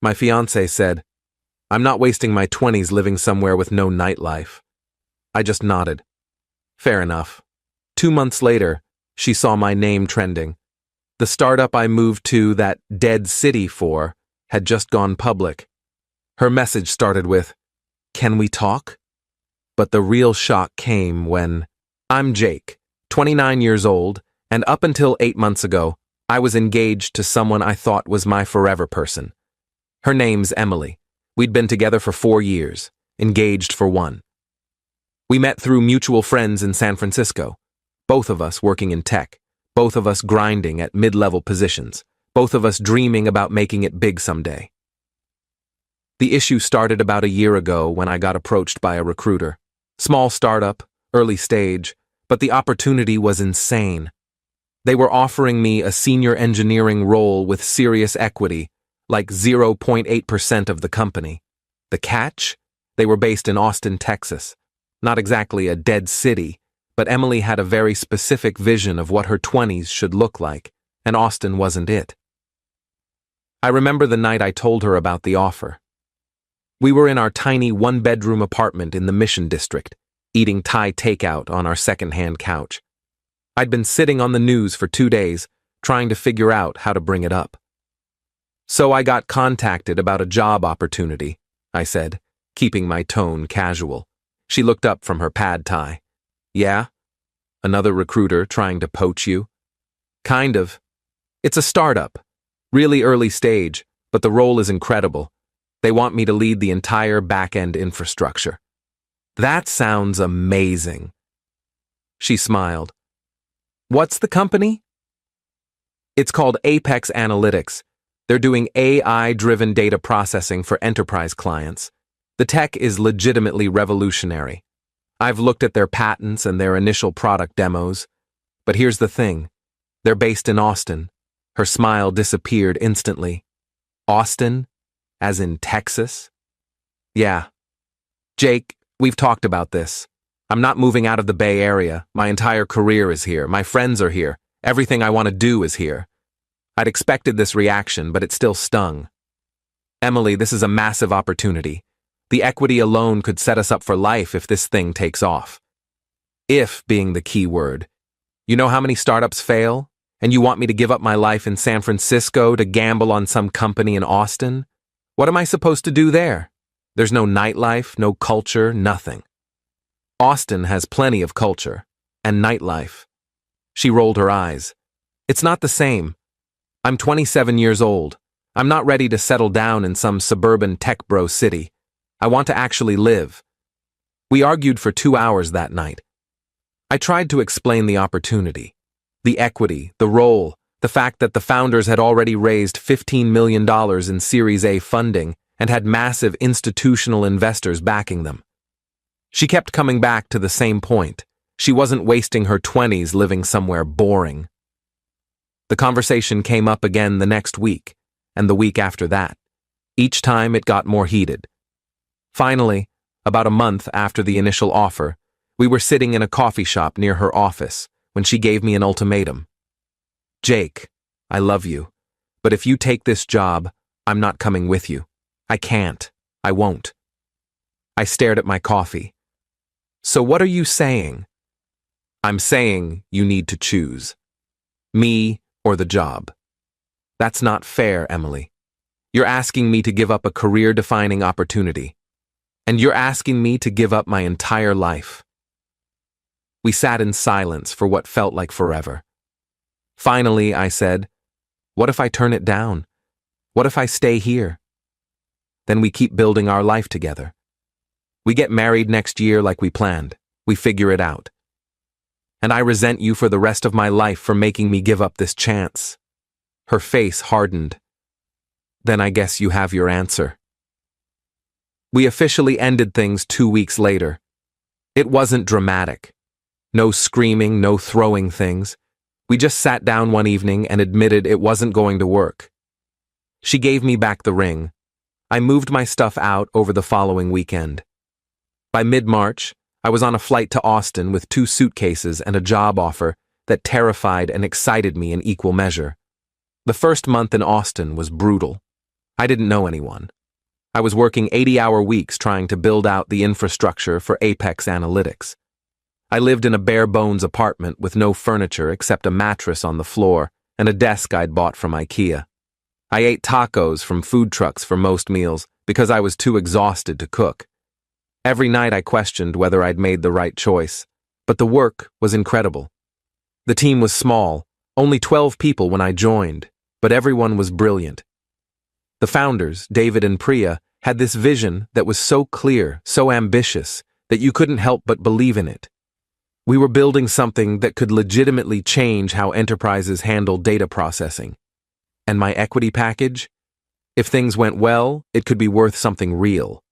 My fiancé said, "I'm not wasting my 20s living somewhere with no nightlife." I just nodded. Fair enough. 2 months later, she saw my name trending. The startup I moved to that dead city for had just gone public. Her message started with, "Can we talk?" But the real shock came when I'm Jake, 29 years old, and up until 8 months ago, I was engaged to someone I thought was my forever person. Her name's Emily. We'd been together for 4 years, engaged for 1. We met through mutual friends in San Francisco, both of us working in tech, both of us grinding at mid-level positions, both of us dreaming about making it big someday. The issue started about a year ago when I got approached by a recruiter. Small startup, early stage, but the opportunity was insane. They were offering me a senior engineering role with serious equity, like 0.8% of the company. The catch? They were based in Austin, Texas. Not exactly a dead city, but Emily had a very specific vision of what her 20s should look like, and Austin wasn't it. I remember the night I told her about the offer. We were in our tiny one-bedroom apartment in the Mission District, eating Thai takeout on our second-hand couch. I'd been sitting on the news for 2 days, trying to figure out how to bring it up. "So I got contacted about a job opportunity," I said, keeping my tone casual. She looked up from her pad thai. "Yeah? Another recruiter trying to poach you?" "Kind of. It's a startup. Really early stage, but the role is incredible. They want me to lead the entire back-end infrastructure." "That sounds amazing." She smiled. "What's the company?" "It's called Apex Analytics. They're doing AI-driven data processing for enterprise clients. The tech is legitimately revolutionary. I've looked at their patents and their initial product demos. But here's the thing. They're based in Austin." Her smile disappeared instantly. "Austin? As in Texas?" "Yeah. Jake, we've talked about this. I'm not moving out of the Bay Area. My entire career is here. My friends are here. Everything I want to do is here." I'd expected this reaction, but it still stung. "Emily, this is a massive opportunity. The equity alone could set us up for life if this thing takes off." If being the key word. You know how many startups fail? And you want me to give up my life in San Francisco to gamble on some company in Austin? What am I supposed to do there? There's no nightlife, no culture, nothing. Austin has plenty of culture and nightlife. She rolled her eyes. "It's not the same. I'm 27 years old. I'm not ready to settle down in some suburban tech bro city. I want to actually live." We argued for 2 hours that night. I tried to explain the opportunity, the equity, the role, the fact that the founders had already raised $15 million in Series A funding and had massive institutional investors backing them. She kept coming back to the same point. She wasn't wasting her 20s living somewhere boring. The conversation came up again the next week, and the week after that. Each time it got more heated. Finally, about a month after the initial offer, we were sitting in a coffee shop near her office when she gave me an ultimatum. "Jake, I love you, but if you take this job, I'm not coming with you. I can't. I won't." I stared at my coffee. "So what are you saying?" "I'm saying you need to choose. Me or the job. That's not fair, Emily. You're asking me to give up a career-defining opportunity. And you're asking me to give up my entire life." We sat in silence for what felt like forever. Finally, I said, "What if I turn it down? What if I stay here? Then we keep building our life together. We get married next year like we planned. We figure it out. And I resent you for the rest of my life for making me give up this chance." Her face hardened. "Then I guess you have your answer." We officially ended things 2 weeks later. It wasn't dramatic. No screaming, no throwing things. We just sat down one evening and admitted it wasn't going to work. She gave me back the ring. I moved my stuff out over the following weekend. By mid-March, I was on a flight to Austin with 2 suitcases and a job offer that terrified and excited me in equal measure. The first month in Austin was brutal. I didn't know anyone. I was working 80-hour weeks trying to build out the infrastructure for Apex Analytics. I lived in a bare-bones apartment with no furniture except a mattress on the floor and a desk I'd bought from IKEA. I ate tacos from food trucks for most meals because I was too exhausted to cook. Every night I questioned whether I'd made the right choice, but the work was incredible. The team was small, only 12 people when I joined, but everyone was brilliant. The founders, David and Priya, had this vision that was so clear, so ambitious, that you couldn't help but believe in it. We were building something that could legitimately change how enterprises handle data processing. And my equity package? If things went well, it could be worth something real.